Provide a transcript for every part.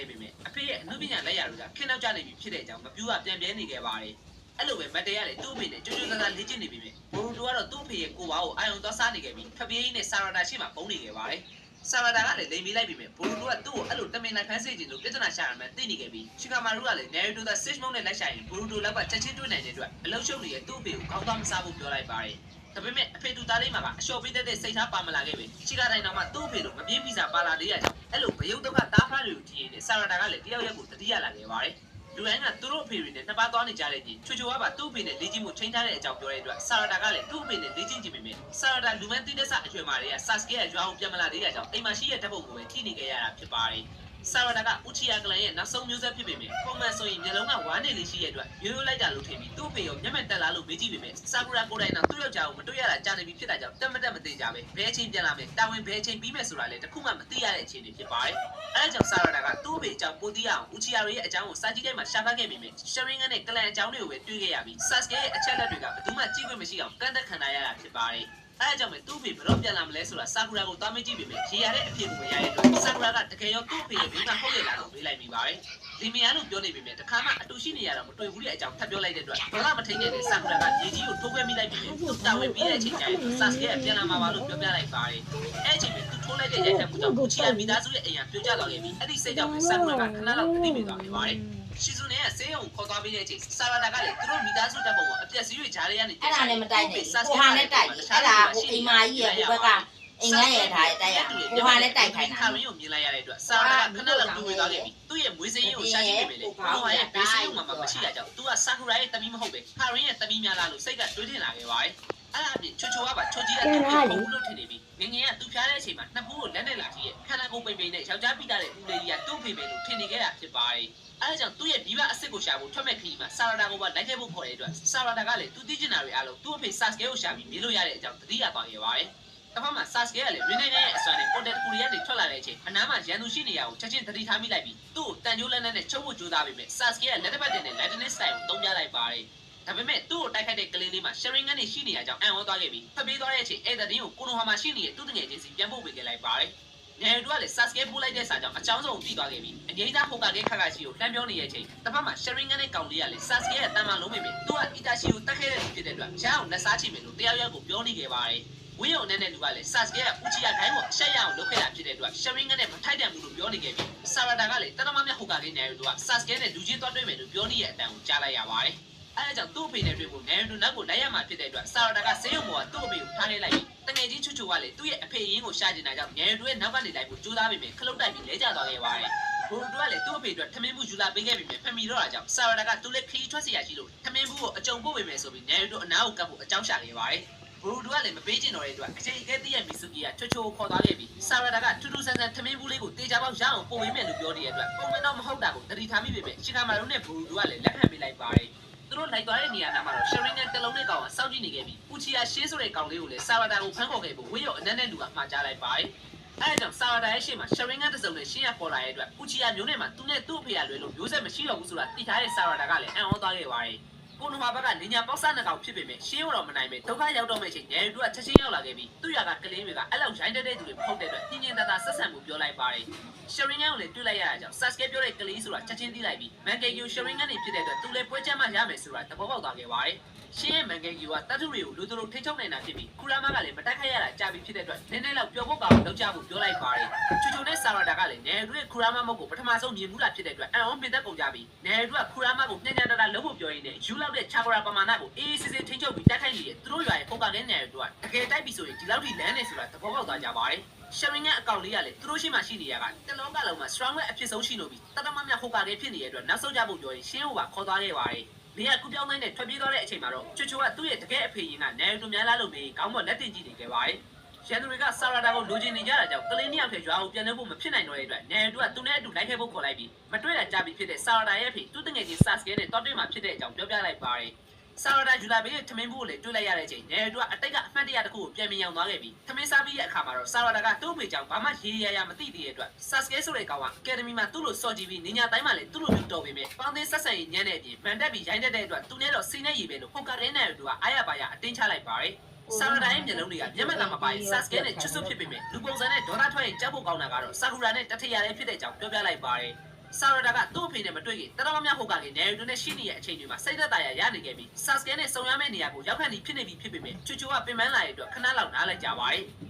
ခဲ့ပေမဲ့အဖေရဲ့အမှုပညာလက်ရာတွေကခင်းနောက်ကျနေပြီဖြစ်တဲ့အကြောင်းမပြူကပြန်ပြဲနေခဲ့ပါတယ်အဲ့လိုပဲမတ်တဲရလေသူ့အဖေနဲ့ကြိုးကြိုးစားစားလေ့ကျင့်နေပြီပဲဘူရူတိုကတော့သူ့အဖေရဲ့ကိုပါကိုအာယုံသွားစားနေခဲ့ပြီးဖပြေးကြီးနဲ့ဆာရတာရှိမှပုံနေခဲ့ပါတယ်ဆာရတာကလည်းလိမ်ပြီးလိုက်ပြီမဲ့ဘူရူတိုကသူ့ကိုအဲ့လိုတမင်လိုက်ဖမ်းစေခြင်းလို့ပြဿနာရှာရမှသိနေခဲ့ပြီးရှီကာမာရူကလည်းနယ်ရီတိုသာစစ်မုံနဲ့လိုက်ရှာရင်ဘူရူတိုလောက်ကချက်ချင်းတွေ့နိုင်တဲ့အတွက်အလုံးရှုပ်နေတဲ့သူ့အဖေကိုကောင်းကောင်းမစားဖို့ပြောလိုက်ပါတယ်ဒါပေမဲ့အဖေတူသားလေးမှာကအလျှော်ပေးတဲ့စိတ်ထားပါမလာခဲ့ပဲရှီကာတိုင်းတော့မှသူ့အဖေတို့မပြင်းဗီဇာပါလာသေးရကြောင်းအဲ့လိုဘယုတ်တော့ကတားဖားတွေကိုကြည့်ရင်ဆာရတာကလည်းတယောက်ရက်ကိုတတိယလာခဲ့ပါတယ်လူတိုင်းကသူတို့အဖေတွေနဲ့နှစ်ပါးသွားနေကြတဲ့ကြီးချွချွကပါသူ့အဖေနဲ့လေ့ကျင့်မှုချိန်ထားတဲ့အကြောင်းပြောတဲ့အတွက်ဆာရတာကလည်းသူ့အဖေနဲ့လေ့ကျင့်ကြည့်ပေမဲ့ဆာရတာလူမန်းတိတဲ့ဆအရွယ်မာတွေကဆာစကေရဲ့ရွာအောင်ပြန်မလာသေးတဲ့ကြောင့်အိမ်မှာရှိတဲ့ဓာတ်ပုံကိုပဲထိနေခဲ့ရတာဖြစ်ပါတယ်ဆာရတာကဥချီယာကလန်ရဲ့နောက်ဆုံးမျိုးဆက်ဖြစ်ပေမဲ့ပုံမှန်ဆိုရင်မျက်လုံးကဝမ်းနေလေးရှိတဲ့အတွက်ရိုးရိုးလိုက်တာလို့ထင်ပြီးသူ့အဖေရောမျက်မှန်တက်လာလို့မေးကြည့်ပေမဲ့ဆာကူရာကိုယ်တိုင်တော့သူ့ယောက်ျားကိုမတွေ့ရတာကြာနေပြီဖြစ်တာကြောင့်တက်မတက်မသိကြပဲဘဲချင်းပြန်လာမယ်တာဝန်ဘဲချင်းပြီးမယ်ဆိုတာလည်းတခုမှမသိရတဲ့အခြေအနေဖြစ်ပါတယ်အဲဒါကြောင့်ဆာရတာကသူ့အဖေအကြောင်းပိုသိရအောင်ဥချီယာရဲ့အကြောင်းကိုစာကြည့်တိုင်းမှာရှာဖတ်ခဲ့ပေမဲ့ရှရင်ငန်းနဲ့ကလန်အကြောင်းတွေကိုပဲတွေးခဲ့ရပြီးဆာစကေရဲ့အချက်လက်တွေကဘယ်သူမှကြည့်ခွင့်မရှိအောင်ကန့်သက်ခံရတာဖြစ်ပါတယ်အဲကြောင့်ပဲသူ့ဖေဘယ်တော့ပြန်လာမလဲဆိုတာဆာကူရာကိုသွားမေးကြည့်ပေမဲ့ရေရတဲ့အဖြစ်ကိုမရတဲ့အတွက်ဆာကူရာကတကယ်ရောသူ့ဖေရဲ့မိမဟုတ်ရလားလို့မေးလိုက်မိပါတယ်ဒီမယားလို့ပြောနေပေမဲ့တခါမှအတူရှိနေရတာမတွေ့ဘူးတဲ့အကြောင်းထပ်ပြောလိုက်တဲ့အတွက်ဘာမှမထိန်ခဲ့တဲ့ဆာကူရာကရေကြီးကိုထိုးခွဲမိလိုက်ပြီးသူ့တာဝန်ပြီးတဲ့အချိန်ကျရင်ဆာစကေကပြန်လာမှာပါလို့ပြောပြလိုက်ပါတယ်အဲအချိန်မှာသူထိုးလိုက်တဲ့ရိုက်ခတ်မှုကြောင့်ကိုချီယာမိသားစုရဲ့အိမ်ကပြိုကျသွားခဲ့ပြီးအဲ့ဒီစိတ်ကြောင့်ဆာကူရာကခဏလောက်တိမိသွားခဲ့ပါတယ်ရှီဇူနဲ့ဆေးရုံခေါ်သွားပြီးတဲ့အချိန်ဆာရတာကလည်းသူတို့မိသားစုတပ်ပုံကအပြက်စီးတွေဂျားတွေကနေအဲ့ဒါနဲ့မတိုက်နဲ့ဟိုဟာနဲ့တိုက်အဲ့ဒါဟိုအိမ်မာကြီးရဲ့ဟိုဘက်ကအိမ်ငန်းရဲ့ထားတိုက်ရဟိုဟာနဲ့တိုက်ခိုင်းတာခါရင်းကိုမြင်လိုက်ရတဲ့အတွက်ဆာရတာကခဏလောက်တူဝေသွားခဲ့ပြီးသူ့ရဲ့မွေးစိမ်းကိုရှာကြည့်နေပြီလေဟိုဟာရဲ့ဘေးစိမ်းမှာမရှိတာကြောင့်သူကဆာကူရာရဲ့တမီးမဟုတ်ပဲခါရင်းရဲ့တမီးများလားလို့စိတ်ကတွေးထင်လာခဲ့ပါတယ်အဲ့ဒါအပြင်ချိုချိုကပါချိုကြီးကတူဘူးလို့ထင်နေပြီးငငယ်ကသူ့ဖျားတဲ့အချိန်မှာနှစ်ဖူးကိုလက်နဲ့လာကြည့်ရဲ့ခန္ဓာကိုယ်ပိန်ပိန်နဲ့ယောက်ျားပိတာတဲ့ဦးလေးကြီးကသူ့ဖေပေလို့ထင်နေခဲ့တာဖြစ်ပါတယ်အဲဒါကြောင့်သူ့ရဲ့မိဘအစ်စ်ကိုရှာဖို့ထွက်မဲ့ခရီးမှာဆာရတာကိုပါလိုက်ခဲ့ဖို့ခေါ်တဲ့အတွက်ဆာရတာကလည်းသူသိချင်တာတွေအားလုံးသူ့အဖေဆာစကေကိုရှာပြီးမြင်လို့ရတဲ့အကြောင်းသတိရသွားခဲ့ပါတယ်။တစ်ဖက်မှာဆာစကေကလည်းရင်းနေတဲ့ရဲ့အစွမ်းနဲ့ကွန်တက်ကူရီကနေထွက်လာတဲ့အချိန်အနားမှာရန်သူရှိနေရအောင်ချက်ချင်းသတိထားမိလိုက်ပြီးသူ့ကိုတန်ကြိုးလက်နဲ့ချုပ်ဖို့ကြိုးစားပေမဲ့ဆာစကေကလက်တစ်ပတ်တင်နဲ့လက်တနစ်စတိုင်ကိုတုံးပြလိုက်ပါတယ်။ဒါပေမဲ့သူ့ကိုတိုက်ခိုက်တဲ့ကလေးလေးမှာရှရင်ငန်းနေရှိနေရကြောင်းအံ့ဩသွားခဲ့ပြီးဖပြေးသွားတဲ့အချိန်အဲ့တဲ့တင်းကိုကိုနိုဟာမှာရှိနေတဲ့သူ့တငယ်ချင်းစီပြန်ပို့ပေးခဲ့လိုက်ပါတယ်။နယ်တို့ကလည်းဆာစကေပို့လိုက်တဲ့စာကြောင့်အချောင်းစုံပြီးသွားခဲ့ပြီးအငိမ့်သားဟိုကာကေခါခါရှိကိုလှမ်းပြောနေတဲ့အချိန်တစ်ဖက်မှာရှရင်ငန်းနဲ့ကောင်လေးကလည်းဆာစကေရဲ့တန်မာလုံးမိပြီသူကအီတာရှိကိုတက်ခဲ့တဲ့လူဖြစ်တဲ့အတွက်ရအောင်လက်စားချင်မယ်လို့တယောက်ယောက်ကိုပြောနေခဲ့ပါတယ်ဝင်းရုံနဲ့လူကလည်းဆာစကေရဲ့ဦးချီယာခိုင်းကိုအဆက်ရအောင်လုပ်ခဲ့တာဖြစ်တဲ့အတွက်ရှရင်ငန်းနဲ့မထိုက်တန်ဘူးလို့ပြောနေခဲ့ပြီးဆာရတာကလည်းတနမမြဟိုကာကေနယ်တို့ကဆာစကေနဲ့လူချင်းသွားတွေ့မယ်လို့ပြောနေတဲ့အတန်ကိုကြားလိုက်ရပါတယ်အဲဒါကြောင့်သူ့အဖေနဲ့တွေ့ဖို့နယ်တို့နောက်ကိုလိုက်ရမှာဖြစ်တဲ့အတွက်ဆာရတာကဆေးရုံပေါ်ကသူ့အဖေကိုထားခဲ့လိုက်ပြီးတငယ်ချင်းချွတ်ချွတ်ကလည်းသူ့ရဲ့အဖေရင်းကိုရှာကျင်တာကြောင့်နယ်တို့ရဲ့နောက်ကနေလိုက်ဖို့ကြိုးစားပေမဲ့ခလုတ်တိုက်ပြီးလဲကျသွားခဲ့ပါတယ်ဘူရူတိုကလည်းသူ့အဖေအတွက်ထမင်းဘူးယူလာပေးခဲ့ပြီဖမီတော့တာကြောင့်ဆာရတာကသူ့လက်ခရီးထွက်စီရရှိလို့ထမင်းဘူးကိုအကြုံပို့ပေးမယ်ဆိုပြီးနယ်တို့အနားကိုကပ်ဖို့အကြောင်းရှာခဲ့ပါတယ်ဘူရူတိုကလည်းမပေးချင်တော့တဲ့အတွက်အချိန်အကဲတည့်ရဲ့မီဆူကီကချွတ်ချွတ်ခေါ်သွားခဲ့ပြီးဆာရတာကထူးထူးဆန်းဆန်းထမင်းဘူးလေးကိုတေချာပေါက်ရအောင်ပို့ပေးမယ်လို့ပြောနေတဲ့အတွက်ပုံမှန်တော့မဟုတ်တာကိုတတိထားမိပေမဲ့ရှီကာမာရုံနဲ့ဘူရူတိုကလည်းလက်ခံပေးလိုက်ပါတယ်သူတို့လိုက်သွားတဲ့နေရာနားမှာတော့ရှရင်နဲ့တလုံးနဲ့ကောင်ကစောင့်ကြည့်နေခဲ့ပြီးပူချီယာရှေးဆိုတဲ့ကောင်လေးကိုလည်းဆာရတာကိုဖမ်းခေါ်ခဲ့ဖို့ဝင်းရုံအနက်နဲ့လူကမှားကြားလိုက်ပါတယ်အဲဒါကြောင့်ဆာရတာရဲ့ရှေ့မှာရှရင်ကတစ်စုံနဲ့ရှင်းရပေါ်လာတဲ့အတွက်ပူချီယာမျိုးနဲ့မှသူနဲ့သူ့အဖေကလွဲလို့မျိုးဆက်မရှိတော့ဘူးဆိုတာသိထားတဲ့ဆာရတာကလည်းအံ့ဩသွားခဲ့ပါတယ်ကိုနိုမာဘက်ကနေညာပေါက်စားနှကောင်ဖြစ်ပေမဲ့ရှင်းတော့မနိုင်ပဲဒုက္ခရောက်တော့မယ့်ချိန်ညရီတို့ကချက်ချင်းရောက်လာခဲ့ပြီးသူ့ရွာကကလေးတွေကအဲ့လောက်ရိုင်းတဲ့သူတွေမဟုတ်တဲ့အတွက်ပြင်းပြင်းထန်ထန်ဆက်ဆံမှုပြောလိုက်ပါတယ်ရှရင်ငန်းကိုလည်းတွေ့လိုက်ရတာကြောင့်ဆတ်စကေပြောတဲ့ကလေးဆိုတာချက်ချင်းသိလိုက်ပြီးမန်ကေကီယိုရှရင်ငန်းနေဖြစ်တဲ့အတွက်သူလည်းပွဲချမ်းမှရမယ်ဆိုတာသဘောပေါက်သွားခဲ့ပါတယ်ရှင်းရဲ့မန်ကေကီယိုကတတ်ထုတွေကိုလူတို့ထိချုံနေတာဖြစ်ပြီးခူရာမားကလည်းမတက်ခိုက်ရတာကြာပြီဖြစ်တဲ့အတွက်နည်းနည်းလောက်ပျော်ဖို့ကောင်းလောက်ကြဖို့ပြောလိုက်ပါတယ်ချူချူနဲ့ဆာရတာကလည်းနယ်တို့ရဲ့ခူရာမားမုတ်ကိုပထမဆုံးမြင်မှုလားဖြစ်တဲ့အတွက်အံ့ဩမြင်တတ်ကုန်ကြပြီးနယ်တို့ကခူရာမားကိုညံ့ညံ့တတာလုံးဖို့ပြောရင်းနဲ့ယူလောက်တဲ့ချာကရာပမာဏကိုအေးစစ်စစ်ထိချုပ်ပြီးတက်ခိုက်နေတဲ့သူတို့ရွာရဲ့ပုံကလည်းနယ်တို့ကတကယ်တိုက်ပြီဆိုရင်ဒီလောက်ထိလမ်းနေဆိုတာသဘောပေါက်သွားကြပါတယ်ရှရင်ငန်းအကောင့်လေးကလည်းသူတို့ရှိမှရှိနေရတာတလုံးကလုံးမှာ strong ရဲ့အဖြစ်ဆုံးရှိလို့ပြီးတတမမြဟိုကာလေးဖြစ်နေတဲ့အတွက်နောက်ဆုံးကြဖို့ပြောရင်ရှင်းဟိုပါခေါ်သွားခဲ့ပါတယ်နေရာကူပြောင်းတိုင်းနဲ့ထွက်ပြေးသွားတဲ့အချိန်မှာတော့ချွချွကသူ့ရဲ့တကယ်အဖေရင်ကနယ်တို့များလားလို့မေးခေါင်းပေါ်လက်တင်ကြည့်နေခဲ့ပါတယ်ရန်သူတွေကဆာရတာကိုလိုချင်နေကြတာကြောင့်ကလေးနှစ်ယောက်ထဲရွာကိုပြန်နေဖို့မဖြစ်နိုင်တော့တဲ့အတွက်နယ်တို့ကသူနဲ့အတူလိုက်ခဲ့ဖို့ခေါ်လိုက်ပြီးမတွေ့တာကြားပြီးဖြစ်တဲ့ဆာရတာရဲ့အဖေသူ့တငယ်ချင်းဆာစကေနဲ့တောတွေ့မှာဖြစ်တဲ့အကြောင်းပြောပြလိုက်ပါတယ်ဆာရတာယူလာပြီးထမင်းဘူးကိုလည်းတွေ့လိုက်ရတဲ့အချိန်နယ်တို့ကအတိတ်ကအမှတ်တရတစ်ခုကိုပြန်မြင်အောင်သွားခဲ့ပြီးထမင်းစားပြီးရဲ့အခါမှာတော့ဆာရတာကသူ့အဖေကြောင့်ဘာမှရေရရမသိသေးတဲ့အတွက်ဆာစကေဆိုတဲ့ကောင်ကအကယ်ဒမီမှာသူ့လိုစော်ကြည့်ပြီးနေညာတိုင်းမှာလည်းသူ့လိုမျိုးတော်ပေမဲ့ပေါင်းသေးဆက်ဆံရေးညံ့တဲ့အပြင်မန်တက်ပြီးရိုင်းတဲ့အတွက်သူနဲ့တော့စီနဲ့ရေပဲလို့ဟိုကာရဲနယ်တို့ကအားရပါရအတင်းချလိုက်ပါတယ်ဆာရတာရဲ့မျက်လုံးတွေကမျက်မှန်ကမပိုင်ဆာစကေနဲ့ချွတ်ဆွဖြစ်ပေမဲ့လူပုံစံနဲ့ဒေါသထွက်ရင်ကြောက်ဖို့ကောင်းတာကတော့ဆာကူရာနဲ့တထရရဲဖြစ်တဲ့အကြောင်းပြောပြလိုက်ပါတယ် ဆာရတာကသူ့အဖေနဲ့မတွေ့ခင်တတော်များဟုတ်ကလည်းနေရီတိုနဲ့ရှိနေတဲ့အချိန်တွေမှာစိတ်သက်သာရနေခဲ့ပြီးဆာစကဲနဲ့စုံရမယ့်နေရာကိုရောက်ခန့်ပြီးဖြစ်နေပြီဖြစ်ပေမဲ့ချူချူကပင်ပန်းလာတဲ့အတွက်ခဏလောက်နားလိုက်ကြပါတယ်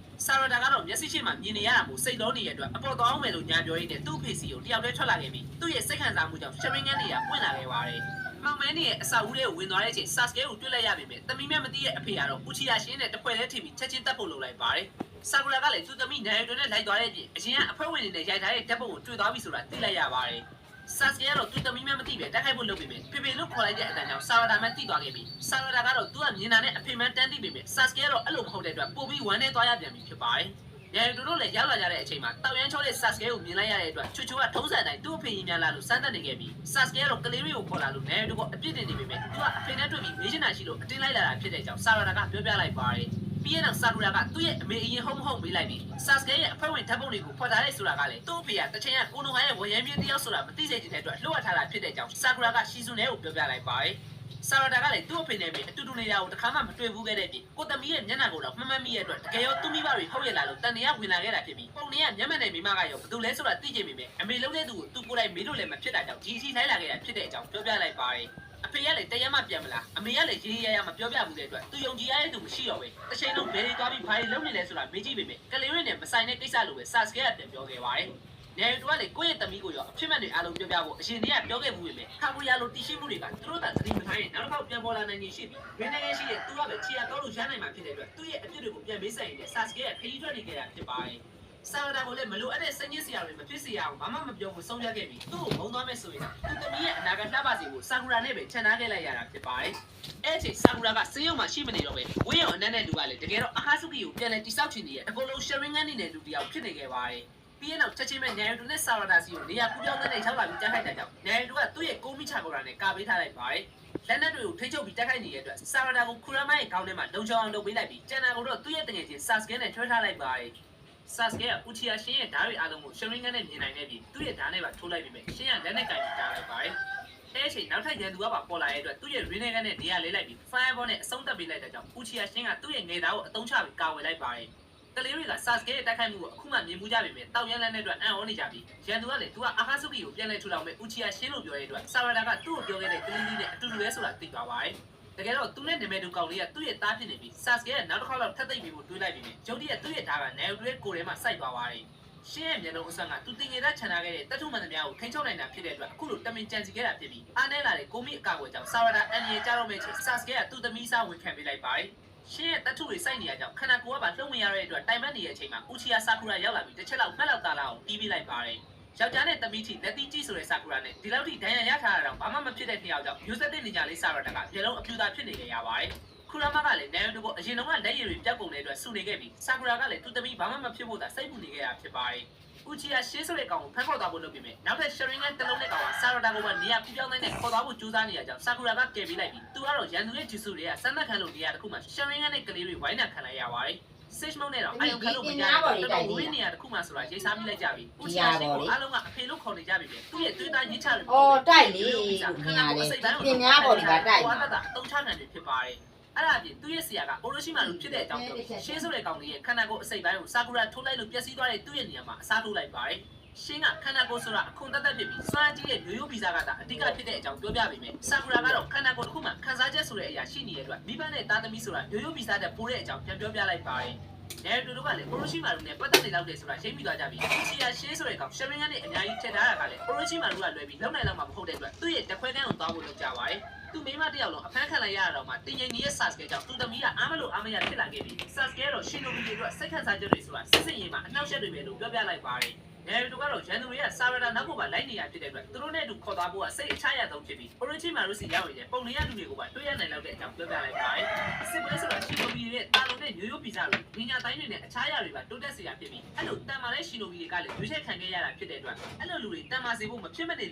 ဆာရတာကတော့မျက်စိရှိမှမြင်နေရတာမို့စိတ်လုံးနေတဲ့အတွက်အပေါ်သွားအောင်မယ်လို့ညာပြောရင်းနဲ့သူ့ဖေစီကိုတယောက်တည်းထွက်လာခဲ့ပြီးသူ့ရဲ့စိတ်ခံစားမှုကြောင့်ရှရင်ငန်းတွေကပွင့်လာခဲ့ပါတယ်မောင်မဲနေရဲ့အဆောက်အဦတွေကိုဝင်သွားတဲ့အချိန်ဆာစကဲကိုတွေ့လိုက်ရပေမဲ့တမီးမြတ်မသိရဲ့အဖေကတော့ဦးချီယာရှင်းနဲ့တပွဲတည်းထင်ပြီးချက်ချင်းတက်ဖို့လုပ်လိုက်ပါတယ်ဆာကူရာကလည်းသူ့သမီးနေရီတိုနဲ့လိုက်သွားတဲ့အပြင်အရင်ကအဖွဲဝင်နေတဲ့ရိုက်ထားတဲ့ဓာတ်ပုံကိုတွေ့သွားပြီဆိုတာသိလိုက်ရပါတယ်ဆာစကဲကတော့သူ့သမီးမှမသိပဲတိုက်ခိုက်ဖို့လုပ်ပေမဲ့ဖေဖေလို့ခေါ်လိုက်တဲ့အတန်ကြောင့်ဆာရတာမှသိသွားခဲ့ပြီးဆာရတာကတော့သူကမြင်တာနဲ့အဖေမှတန်းသိပေမဲ့ဆာစကဲကတော့အဲ့လိုမဟုတ်တဲ့အတွက်ပို့ပြီးဝမ်းနဲ့သွားရပြန်ပြီဖြစ်ပါတယ်။ရဲတို့လည်းရောက်လာကြတဲ့အချိန်မှာတောင်ရန်ချောတဲ့ဆာစကဲကိုမြင်လိုက်ရတဲ့အတွက်ချူချူကထုံးစံတိုင်းသူ့အဖေကြီးများလာလို့စမ်းသပ်နေခဲ့ပြီးဆာစကဲကတော့ကလေးလေးကိုခေါ်လာလို့နေတို့ကအပြစ်တင်နေပေမဲ့သူကအဖေနဲ့တွေ့ပြီးမေးချင်တာရှိလို့အတင်းလိုက်လာတာဖြစ်တဲ့အကြောင်းဆာရတာကပြောပြလိုက်ပါတယ်။ပြီးရင်တော့ဆာကူရာကသူ့ရဲ့အမေအရင်ဟုတ်မဟုတ်မေးလိုက်ပြီးဆာစကဲရဲ့အဖွဲဝင်ဓာတ်ပုံတွေကိုဖွက်ထားတဲ့ဆိုတာကလည်းသူ့အဖေကတချင်ကကိုနိုဟန်ရဲ့ဝရမ်းပြင်းတယောက်ဆိုတာမသိစေချင်တဲ့အတွက်လှုပ်အပ်ထားတာဖြစ်တဲ့အကြောင်းဆာကူရာကရှီဇွန်နဲ့ကိုပြောပြလိုက်ပါတယ်ဆာရတာကလည်းသူ့အဖေနဲ့ပဲအတူတူနေတာကိုတခါမှမတွေ့ဘူးခဲ့တဲ့ပြင်ကိုသမီးရဲ့မျက်နှာကိုတော့မှတ်မိရဲ့အတွက်တကယ်ရောသူ့မိဘတွေဟုတ်ရလားလို့တန်တရားဝင်လာခဲ့တာဖြစ်ပြီးပုံနေကမျက်မှန်နဲ့မိမကရောဘယ်သူလဲဆိုတာသိချင်ပေမဲ့အမေလုံးတဲ့သူကိုသူ့ကိုယ်တိုင်မေးလို့လည်းမဖြစ်တာကြောင့်ဒီအထိလိုက်လာခဲ့တာဖြစ်တဲ့အကြောင်းပြောပြလိုက်ပါတယ်အဖေကလည်းတရားမှပြန်မလားအမေကလည်းရေးရရမပြောပြဘူးတဲ့အတွက်သူယုံကြည်ရတဲ့သူမရှိတော့ပဲတစ်ချိန်လုံးဘယ်တွေသွားပြီးဘာတွေလုပ်နေလဲဆိုတာမေးကြည့်ပေမဲ့ကလေးရင်းနဲ့မဆိုင်တဲ့ကိစ္စလိုပဲဆာစကဲကပြန်ပြောခဲ့ပါတယ်နေရီတို့ကလေကိုယ့်ရဲ့သမီးကိုရောအဖြစ်မှန်တွေအားလုံးပြောပြဖို့အရှင်တွေကပြောခဲ့မှုပဲခါပူရလိုတီရှိမှုတွေကသူတို့ကသတိမထားရင်နောက်တစ်ခေါက်ပြန်ပေါ်လာနိုင်နေရှိပြီးရင်းနေရှိတဲ့သူကပဲခြေရတော့လို့ရနိုင်မှာဖြစ်တဲ့အတွက်သူ့ရဲ့အဖြစ်တွေကိုပြန်မေးဆိုင်ရင်ဆာစကဲကခရီးထွက်နေကြတာဖြစ်ပါတယ်ဆာရတာကိုလည်းမလိုအပ်တဲ့စညစ်စရာတွေမဖြစ်စေရအောင်ဘာမှမပြောဘူးဆုံးဖြတ်ခဲ့ပြီးသူ့ကိုမုန်းသွားမယ်ဆိုရင်သူသမီးရဲ့အနာဂတ်လှပစေဖို့ဆာကူရာနဲ့ပဲခြံထားခဲ့လိုက်ရတာဖြစ်ပါတယ်အဲ့ချိန်ဆာကူရာကစေးရုံမှာရှိမနေတော့ပဲဝင်းရောအနက်နဲ့လူကလည်းတကယ်တော့အာဟာစုကီကိုပြန်လဲတိစောက်ချင်နေရဲ့အကုန်လုံးရှရင်ငန်းနေတဲ့လူတယောက်ဖြစ်နေခဲ့ပါတယ်ပြီးရင်တော့ချက်ချင်းပဲနေရီတိုနဲ့ဆာရတာစီကိုနေရာကူးပြောင်းတဲ့ရောက်လာပြီးတိုက်ခိုက်တဲ့ကြောင့်နေရီတိုကသူ့ရဲ့ကိုမိချကောရာနဲ့ကာပေးထားလိုက်ပါတယ်လက်နက်တွေကိုထိချုပ်ပြီးတိုက်ခိုက်နေတဲ့အတွက်ဆာရတာကိုခူရမိုင်းခေါင်းထဲမှာလုံချောင်းအောင်လုပ်ပေးလိုက်ပြီးကျန်တာကိုတော့သူ့ရဲ့တငယ်ချင်းဆာစကဲနဲ့ထွဲထားလိုက်ပါတယ်ဆာစကဲကဦးချီယာရှင်းရဲ့ဓာတ်တွေအားလုံးကိုရှရင်ငန်းနဲ့မြင်နိုင်တဲ့ပြီးသူ့ရဲ့ဓာတ်နဲ့ပါထိုးလိုက်ပြီးပဲရှင်းကလက်နဲ့ကင်ပြီးတားလိုက်ပါတယ်အဲ့ချိန်နောက်ထပ်ရန်သူကပါပေါ်လာတဲ့အတွက်သူ့ရဲ့ရင်းနေကနဲ့နေရာလေးလိုက်ပြီး fireball နဲ့အဆုံးသတ်ပေးလိုက်တဲ့ကြောင့်ဦးချီယာရှင်းကသူ့ရဲ့ငယ်သားကိုအသုံးချပြီးကာဝယ်လိုက်ပါတယ်ကလေးတွေကဆာစကဲရဲ့တိုက်ခိုက်မှုကိုအခုမှမြင်မှုကြပေမဲ့တောက်ရန်လန်းတဲ့အတွက်အံ့ဩနေကြပြီးရန်သူကလည်းသူကအာဟာစုကီကိုပြန်လဲထူထောင်မဲ့ဦးချီယာရှင်းလို့ပြောတဲ့အတွက်ဆာရတာကသူ့ကိုပြောခဲ့တဲ့ကလေးလေးနဲ့အတူတူလဲဆိုတာသိသွားပါတယ်တကယ်တော့သူနဲ့နာမည်တူကောင်လေးကသူ့ရဲ့သားဖြစ်နေပြီးဆာစကဲကနောက်တစ်ခေါက်လောက်ထပ်သိပ်ပြီးတွေးလိုက်ပြီးဂျုံတီကသူ့ရဲ့ဓာတ်ကနေရီတိုရဲ့ကိုယ်ထဲမှာစိုက်သွားပါတယ်ရှင်းရဲ့မျက်လုံးအဆန်းကသူတင်ငယ်သားခြံထားခဲ့တဲ့တထုမှန်သမျှကိုထိန်းချုပ်နိုင်တာဖြစ်တဲ့အတွက်အခုလိုတမင်ကြံစီခဲ့တာဖြစ်ပြီးအားနည်းလာတဲ့ကိုမိအကာအကွယ်ကြောင့်ဆာရတာအန်ရီကြားတော့မဲ့ချင်ဆာစကဲကသူ့သမီးစားဝင်ခံပေးလိုက်ပါတယ်ရှင်းရဲ့တထုတွေစိုက်နေရကြောင်းခန္ဓာကိုယ်ကပါလှုပ်ဝင်ရတဲ့အတွက်တိုင်မတ်နေတဲ့အချိန်မှာဦးချီယာဆာကူရာရောက်လာပြီးတစ်ချက်လောက်မှတ်လောက်သားလာအောင်တီးပေးလိုက်ပါတယ်ယောက်ျားနဲ့သမီးထိလက်သီးကြီးဆိုတဲ့ဆာကူရာနဲ့ဒီလောက်ထိဒဏ်ရာရထားတာတော့ဘာမှမဖြစ်တဲ့နှစ်ယောက်ကြောင့်မျိုးဆက်တဲ့နေကြလေးဆာရတာကမျက်လုံးအပြူသားဖြစ်နေကြရပါတယ်ခူရာမကလည်းနေရီတိုကိုအရင်တုန်းကလက်ရည်တွေပြောက်ကုန်တဲ့အတွက်ဆူနေခဲ့ပြီးဆာကူရာကလည်းသူ့သမီးဘာမှမဖြစ်ဖို့သာစိတ်ပူနေခဲ့ရဖြစ်ပါတယ်ဦးချီယာရှင်းဆိုတဲ့ကောင်ကိုဖမ်းခေါ်သွားဖို့လုပ်ပြီးမြဲနောက်ထပ်ရှရင်ငန်းတစ်လုံးနဲ့ကောင်ကဆာရတာကိုကနေရာပြပြောင်းနိုင်တဲ့ခေါ်သွားဖို့ကြိုးစားနေရကြောင်းဆာကူရာကကယ်ပေးလိုက်ပြီးသူကတော့ရန်သူရဲ့ဂျူဆူတွေကစမ်းသပ်ခံလို့နေရာတစ်ခုမှာရှရင်ငန်းနဲ့ကလေးတွေဝိုင်းနှံခံလိုက်ရပါတယ်စစ်မုံနဲ့တော့အယုံခလို့မကြဘူးတော်တော်ဝင်းနေရတစ်ခုမှဆိုတာရေးစားမိလိုက်ကြပြီဦးချီယာရှင်းကိုအားလုံးကအဖေလို့ခေါ်နေကြပြီပဲသူ့ရဲ့သွေးသားရင်းချတွေအော်တိုက်လေခဏလေးပြင်များပေါ်ဒီကတိုက်ဟောတာအတုံးချခံတွေဖြစ်ပါတယ်အဲ့ဒါအပြင်သူ့ရဲ့ဆရာကအိုရိုရှိမာလူဖြစ်တဲ့အကြောင်းပြောရှင်းဆိုတဲ့ကောင်လေးရဲ့ခန္ဓာကိုယ်အစိပ်ပိုင်းကိုဆာကူရာထိုးလိုက်လို့ပျက်စီးသွားတဲ့သူ့ရဲ့နေရာမှာအစားထိုးလိုက်ပါတယ်ရှင်းကခန္ဓာကိုယ်ဆိုတာအခွန်တက်တက်ဖြစ်ပြီးစွမ်းကြီးရဲ့မျိုးရိုးဗီဇာကသာအဓိကဖြစ်တဲ့အကြောင်းပြောပြပေးမယ်ဆာကူရာကတော့ခန္ဓာကိုယ်တစ်ခုမှာခံစားချက်ဆိုတဲ့အရာရှိနေတဲ့အတွက်မိဘနဲ့သားသမီးဆိုတာမျိုးရိုးဗီဇာတဲ့ပိုးတဲ့အကြောင်းပြန်ပြောပြလိုက်ပါတယ်နေရီတိုတို့ကလည်းအိုရိုရှိမာလူနဲ့ပတ်သက်နေလောက်တယ်ဆိုတာရိပ်မိသွားကြပြီးချီယာရှင်းဆိုတဲ့ကောင်ရှရင်ငန်းနဲ့အများကြီးထည့်ထားတာကလည်းအိုရိုရှိမာလူကလွယ်ပြီးလောက်နိုင်လောက်မှာမဟုတ်တဲ့အတွက်သူ့ရဲ့တခွဲကန်းကိုသွားဖို့လုပ်ကြပါတယ်သူမိမတယောက်လုံးအဖမ်းခံလိုက်ရတော့မှတင်ငင်ကြီးရဲ့ဆာစကဲကြောင့်သူသမီးကအားမလို့အားမရဖြစ်လာခဲ့ပြီးဆာစကဲတော့ရှင်နိုဘီတွေအတွက်စိတ်ခံစားချက်တွေဆိုတာစစ်စစ်ရေးမှာအနှောက်အယှက်တွေပဲလို့ပြောပြလိုက်ပါတယ်နေရီတိုကတော့ရန်သူတွေကဆာရတာနောက်ကိုပါလိုက်နေရဖြစ်တဲ့အတွက်သူတို့နဲ့အတူခေါ်သွားဖို့ကစိတ်အချရဆုံးဖြစ်ပြီးအိုရီချီမာရုစီရောက်နေတဲ့ပုံနေရလူတွေကိုပါတွေ့ရနိုင်လောက်တဲ့အကြောင်းပြောပြလိုက်ပါတယ်စစ်ပွဲဆိုတာရှင်နိုဘီရဲ့တာလုံတဲ့မျိုးရိုးဗီဇာတွေညညာတိုင်းတွေနဲ့အခြားရတွေပါတိုးတက်စေရဖြစ်ပြီးအဲ့လိုတန်မာတဲ့ရှင်နိုဘီတွေကလည်းရွေးချယ်ခံခဲ့ရတာဖြစ်တဲ့အတွက်အဲ့လိုလူတွေတန်မာစေဖို့မဖြစ်မနေ